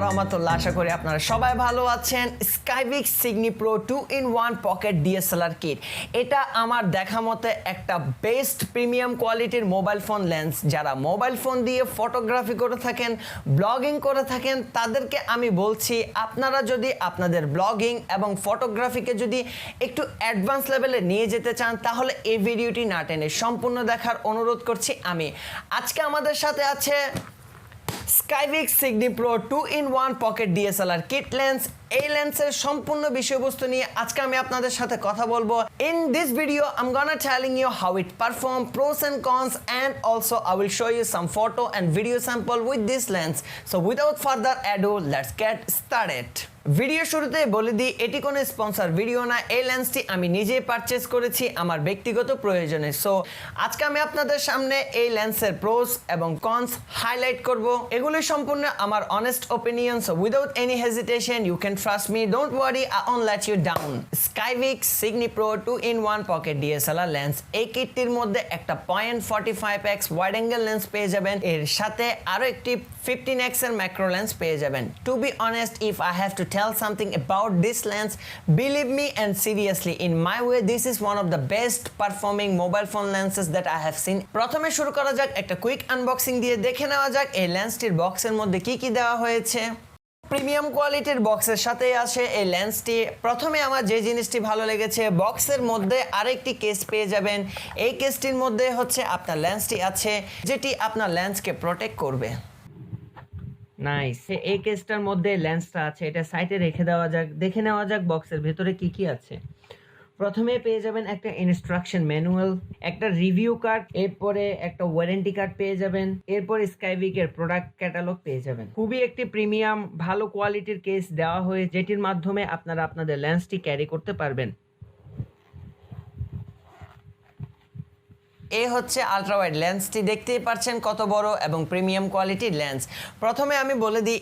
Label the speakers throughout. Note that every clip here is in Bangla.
Speaker 1: ওয়া রাহমাতুল্লাহ। আশা করি আপনারা সবাই ভালো আছেন। SKYVIK SIGNI PRO 2-in-1 Pocket DSLR kit, এটা আমার দেখা মতে একটা বেস্ট প্রিমিয়াম কোয়ালিটির মোবাইল ফোন লেন্স। যারা মোবাইল ফোন দিয়ে ফটোগ্রাফি করে থাকেন, ব্লগিং করে থাকেন, তাদেরকে আমি বলছি আপনারা যদি আপনাদের ব্লগিং এবং ফটোগ্রাফিকে যদি একটু অ্যাডভান্স লেভেলে নিয়ে যেতে চান, তাহলে এই ভিডিওটি না টেনে সম্পূর্ণ দেখার অনুরোধ করছি আমি। আজকে আমাদের সাথে আছে SKYVIK SIGNI PRO 2-in-1 Pocket DSLR kit lens. এই লেন্সের সম্পূর্ণ বিষয়বস্তু নিয়ে আজকে আমি আপনাদের সাথে কথা বলবো। In this video, I'm gonna telling you how it perform, pros and cons, and also I will show you some photo and video sample with this lens. So without further ado, let's get started. Video শুরুতে বলে দিই, এটি কোনো স্পন্সর ভিডিও না। এই লেন্সটি আমি নিজেই পারচেজ করেছি আমার ব্যক্তিগত প্রয়োজনে। সো আজকে আমি আপনাদের সামনে এই লেন্সের প্রোস এবং কনস হাইলাইট করব। এগুলি সম্পূর্ণ আমার honest opinion. So without any hesitation, you can trust me, don't worry, I won't let you down. SKYVIK SIGNI PRO 2-in-1 Pocket DSLR lens. এই কিটটির মধ্যে একটা 0.45x ওয়াইড অ্যাঙ্গেল লেন্স পেয়ে যাবেন, এর সাথে আরো একটি 15x এর ম্যাক্রো লেন্স পেয়ে যাবেন। To be honest, if I have to tell something about this lens, believe me and seriously, in my way, this is one of the best performing mobile phone lenses that I have seen. প্রথমে শুরু করা যাক একটা কুইক আনবক্সিং দিয়ে। দেখে নেওয়া যাক এই লেন্সটির বক্সের মধ্যে কি কি দেওয়া হয়েছে। প্রিমিয়াম কোয়ালিটির বক্সের সাথে আসে এই লেন্সটি। প্রথমে আমার যে জিনিসটি ভালো লেগেছে, বক্সের মধ্যে আরেকটি কেস পেয়ে যাবেন। এই কেসটির মধ্যে হচ্ছে আপনার লেন্সটি আছে, যেটি আপনার লেন্সকে প্রোটেক্ট করবে। নাইস। এই কেসটার মধ্যে লেন্সটা আছে, এটা সাইডে রেখে দেওয়া যাক। দেখে নেওয়া যাক বক্সের ভেতরে কি কি আছে। প্রথমে পেয়ে যাবেন একটা ইনস্ট্রাকশন ম্যানুয়াল, একটা রিভিউ কার্ড, এরপরে একটা ওয়ারেন্টি কার্ড পেয়ে যাবেন, এরপর SKYVIK এর প্রোডাক্ট ক্যাটালগ পেয়ে যাবেন। খুবই একটি প্রিমিয়াম ভালো কোয়ালিটির কেস দেওয়া হয়েছে, যেটির মাধ্যমে আপনারা আপনাদের লেন্সটি ক্যারি করতে পারবেন। এই হচ্ছে আলট্রা ওয়াইড লেন্সটি, দেখতেই পাচ্ছেন কত বড় এবং প্রিমিয়াম কোয়ালিটির লেন্স। প্রথমে আমি বলে দিই,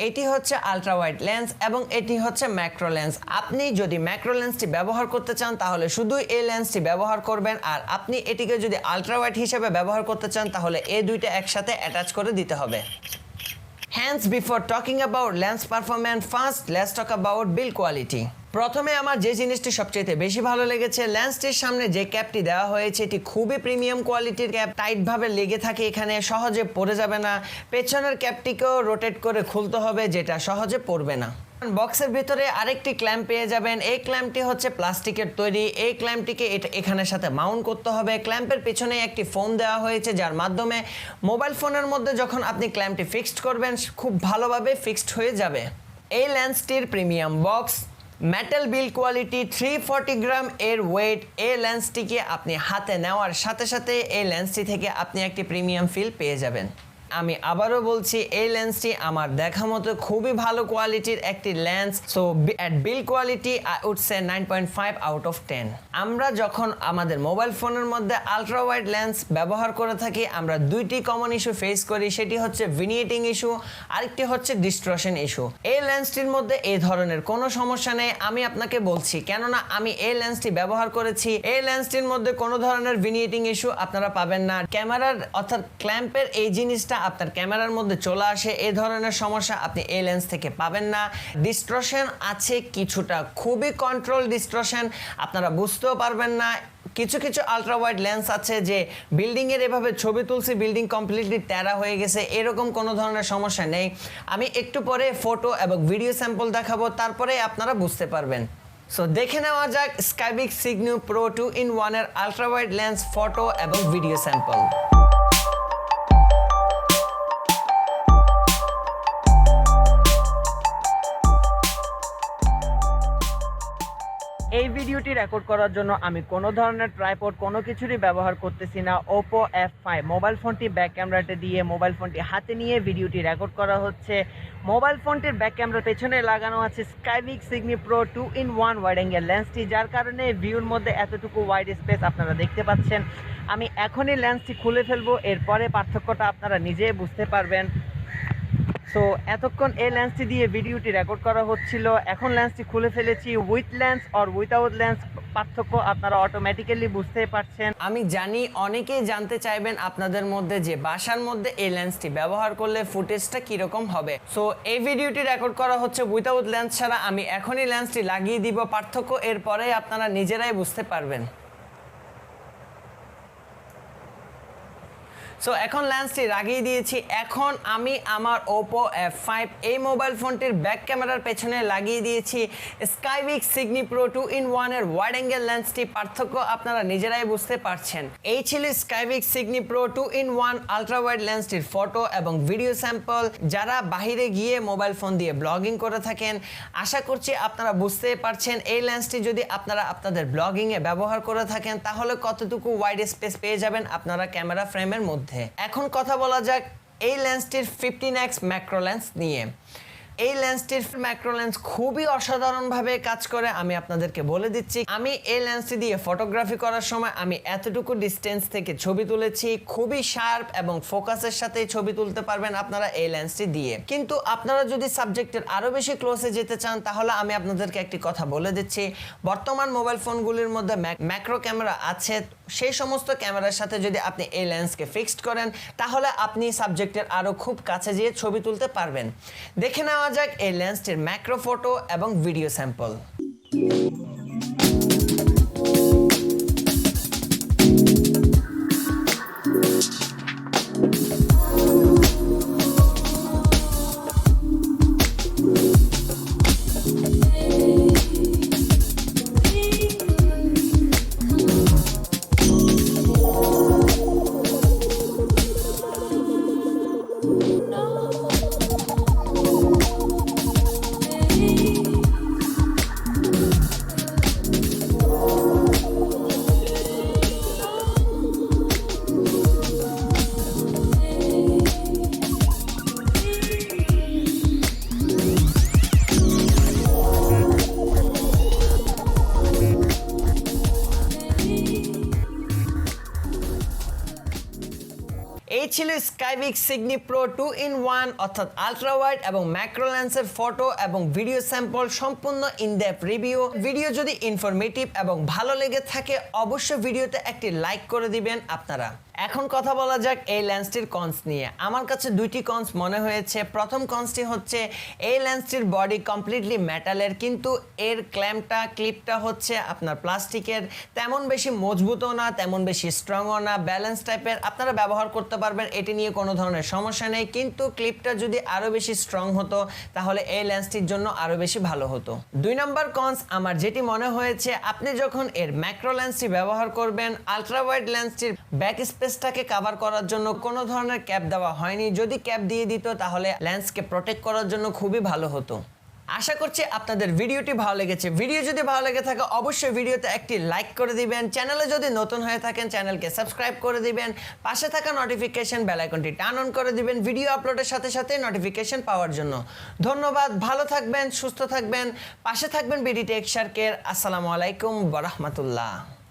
Speaker 1: এটি হচ্ছে আলট্রা ওয়াইড লেন্স এবং এটি হচ্ছে ম্যাক্রো লেন্স। আপনি যদি ম্যাক্রো লেন্সটি ব্যবহার করতে চান, তাহলে শুধু এই লেন্সটি ব্যবহার করবেন, আর আপনি এটিকে যদি আলট্রা ওয়াইড হিসেবে ব্যবহার করতে চান, তাহলে এই দুইটা একসাথে অ্যাটাচ করে দিতে হবে। Hence, before talking about lens performance, first let's talk about build quality. প্রথমে আমার যে জিনিসটি সবচেয়ে বেশি ভালো লেগেছে, লেন্সটির সামনে যে ক্যাপটি দেওয়া হয়েছে, এটি খুবই প্রিমিয়াম কোয়ালিটির ক্যাপ। টাইটভাবে লেগে থাকে, এখানে সহজে পড়ে যাবে না। পেছনের ক্যাপটিকেও রোটেট করে খুলতে হবে, যেটা সহজে পড়বে না। বক্সের ভিতরে আরেকটি ক্ল্যাম্প পেয়ে যাবেন। এই ক্ল্যাম্পটি হচ্ছে প্লাস্টিকের তৈরি। এই ক্ল্যাম্পটিকে এখানের সাথে মাউন্ট করতে হবে। ক্ল্যাম্পের পিছনে একটি ফোম দেওয়া হয়েছে, যার মাধ্যমে মোবাইল ফোনের মধ্যে যখন আপনি ক্ল্যাম্পটি ফিক্সড করবেন, খুব ভালোভাবে ফিক্সড হয়ে যাবে। এই লেন্সটির premium box, metal build quality, 340 gram এর ওয়েট। এই লেন্সটিকে আপনি হাতে নেওয়ার সাথে সাথে এই লেন্সটি থেকে আপনি একটি প্রিমিয়াম ফিল পেয়ে যাবেন। আমি আবারও বলছি, এই লেন্সটি আমার দেখা মতো খুবই ভালো কোয়ালিটির একটি lens. So at build quality I would say 9.5 out of 10। আমরা যখন আমাদের মোবাইল ফোনের মধ্যে আলট্রা ওয়াইড লেন্স ব্যবহার করে থাকি, আমরা দুইটি কমন ইস্যু ফেস করি। সেটি হচ্ছে ভিনিয়েটিং ইস্যু, আরেকটি হচ্ছে ডিস্ট্রশন ইস্যু। এই লেন্সটির মধ্যে এই ধরনের কোনো সমস্যা নেই, আমি আপনাকে বলছি, কেননা আমি এই লেন্সটি ব্যবহার করেছি। এই লেন্সটির মধ্যে কোনো ধরনের ভিনিয়েটিং ইস্যু আপনারা পাবেন না। ক্যামেরার অর্থাৎ ক্ল্যাম্পের এই জিনিসটা আপনার ক্যামেরার মধ্যে চলে আসে, এই ধরনের সমস্যা আপনি এই লেন্স থেকে পাবেন না। ডিস্ট্রশন আছে কিছুটা, খুবই কন্ট্রোল ডিস্ট্রশন, আপনারা বুঝতেও পারবেন না। কিছু কিছু আলট্রা ওয়াইড লেন্স আছে যে বিল্ডিংয়ের এভাবে ছবি তুলছি, বিল্ডিং কমপ্লিটলি ট্যারা হয়ে গেছে, এরকম কোনো ধরনের সমস্যা নেই। আমি একটু পরে ফটো এবং ভিডিও স্যাম্পল দেখাবো, তারপরে আপনারা বুঝতে পারবেন। সো দেখে নেওয়া যাক SKYVIK SIGNI PRO 2-in-1 এর আলট্রা ওয়াইড লেন্স ফটো এবং ভিডিও স্যাম্পল। এই ভিডিওটি রেকর্ড করার জন্য আমি কোনো ধরনের ট্রাইপড কোনো কিছুরই ব্যবহার করতেছি না। Oppo F5 মোবাইল ফোনটি ব্যাক ক্যামেরাতে দিয়ে মোবাইল ফোনটি হাতে নিয়ে ভিডিওটি রেকর্ড করা হচ্ছে। মোবাইল ফোনটির ব্যাক ক্যামেরার পেছনে লাগানো আছে SKYVIK SIGNI PRO 2-in-1 wide angle লেন্সটি, যার কারণে ভিউর মধ্যে এতটুকু ওয়াইড স্পেস আপনারা দেখতে পাচ্ছেন। আমি এখনই লেন্সটি খুলে ফেলবো, এরপরে পার্থক্যটা আপনারা নিজেই বুঝতে পারবেন। সো এতক্ষণ এই লেন্সটি দিয়ে ভিডিওটি রেকর্ড করা হচ্ছিল, এখন লেন্সটি খুলে ফেলেছি। With lens or without lens পার্থক্য আপনারা অটোমেটিক্যালি বুঝতেই পারছেন। আমি জানি অনেকেই জানতে চাইবেন আপনাদের মধ্যে যে বাসার মধ্যে এই লেন্সটি ব্যবহার করলে ফুটেজটা কীরকম হবে। সো এই ভিডিওটি রেকর্ড করা হচ্ছে উইথাউট লেন্স ছাড়া। আমি এখনই লেন্সটি লাগিয়ে দিব, পার্থক্য এরপরেই আপনারা নিজেরাই বুঝতে পারবেন। সো এখন লেন্সটি লাগিয়ে দিয়েছি। এখন আমি আমার Oppo F5 এই মোবাইল ফোনটির ব্যাক ক্যামেরার পেছনে লাগিয়ে দিয়েছি SKYVIK SIGNI PRO 2-in-1 এর ওয়াইড অ্যাঙ্গেল লেন্সটি। পার্থক্য আপনারা নিজেরাই বুঝতে পারছেন। এই ছিল SKYVIK SIGNI PRO 2-in-1 ultra wide লেন্সটির ফটো এবং ভিডিও স্যাম্পল। যারা বাহিরে গিয়ে মোবাইল ফোন দিয়ে ব্লগিং করে থাকেন, আশা করছি আপনারা বুঝতেই পারছেন এই লেন্সটি যদি আপনারা আপনাদের ব্লগিংয়ে ব্যবহার করে থাকেন তাহলে কতটুকু ওয়াইড স্পেস পেয়ে যাবেন আপনারা ক্যামেরা ফ্রেমের মধ্যে। এখন কথা বলা যাক এই লেন্সটির 15x ম্যাক্রো লেন্স নিয়ে। এই লেন্সটির ম্যাক্রো লেন্স খুবই অসাধারণভাবে কাজ করে, আমি আপনাদেরকে বলে দিচ্ছি। আমি এই লেন্সটি দিয়ে ফটোগ্রাফি করার সময় আমি এতটুকু ডিস্টেন্স থেকে ছবি তুলেছি। খুবই শার্প এবং ফোকাসের সাথে ছবি তুলতে পারবেন আপনারা এই লেন্সটি দিয়ে। কিন্তু আপনারা যদি সাবজেক্টের আরও বেশি ক্লোজে যেতে চান তাহলে আমি আপনাদেরকে একটি কথা বলে দিচ্ছি। বর্তমান মোবাইল ফোনগুলির মধ্যে ম্যাক্রো ক্যামেরা আছে, সেই সমস্ত ক্যামেরার সাথে যদি আপনি এই লেন্সকে ফিক্সড করেন তাহলে আপনি সাবজেক্টের আরও খুব কাছে যেয়ে ছবি তুলতে পারবেন। দেখে নেওয়া যাক এই লেন্সটির ম্যাক্রো ফটো এবং ভিডিও স্যাম্পল। এই ছিল SKYVIK SIGNI PRO 2-in-1 অর্থাৎ আলট্রা ওয়াইড এবং ম্যাক্রো লেন্সের ফটো এবং ভিডিও স্যাম্পল সম্পূর্ণ ইনডেপথ রিভিউ। ভিডিও যদি ইনফরমেটিভ এবং ভালো লেগে থাকে অবশ্যই ভিডিওতে একটি লাইক করে দিবেন আপনারা। এখন কথা বলা যাক এই লেন্সটির কনস নিয়ে। আমার কাছে দুইটি কনস মনে হয়েছে। প্রথম কনসটি হচ্ছে এই লেন্সটির বডি কমপ্লিটলি মেটালের, কিন্তু এর ক্লিপটা হচ্ছে আপনার প্লাস্টিকের। তেমন বেশি মজবুতও না, তেমন বেশি স্ট্রংও না, ব্যালেন্স টাইপের। আপনারা ব্যবহার করতে পারবেন, এটি নিয়ে কোনো ধরনের সমস্যা নেই। কিন্তু ক্লিপটা যদি আরও বেশি স্ট্রং হতো তাহলে এই লেন্সটির জন্য আরও বেশি ভালো হতো। 2 নম্বর কনস আমার যেটি মনে হয়েছে, আপনি যখন এর ম্যাক্রো লেন্সটি ব্যবহার করবেন আলট্রা ওয়াইড লেন্সটির ব্যাক স্পেসটাকে কভার করার জন্য কোনো ধরনের ক্যাপ দেওয়া হয়নি। যদি ক্যাপ দিয়ে দিত তাহলে লেন্সকে প্রোটেক্ট করার জন্য খুবই ভালো হতো। আশা করছি আপনাদের ভিডিওটি ভালো লেগেছে। ভিডিও যদি ভালো লেগে থাকে অবশ্যই ভিডিওতে একটি লাইক করে দিবেন। চ্যানেলে যদি নতুন হয়ে থাকেন চ্যানেলকে সাবস্ক্রাইব করে দিবেন। পাশে থাকা নোটিফিকেশন বেল আইকনটি টার্ন অন করে দিবেন ভিডিও আপলোডের সাথে সাথে নোটিফিকেশন পাওয়ার জন্য। ধন্যবাদ, ভালো থাকবেন, সুস্থ থাকবেন, পাশে থাকবেন বিডি টেক শার্কের। আসসালামু আলাইকুম ওয়া রাহমাতুল্লাহ।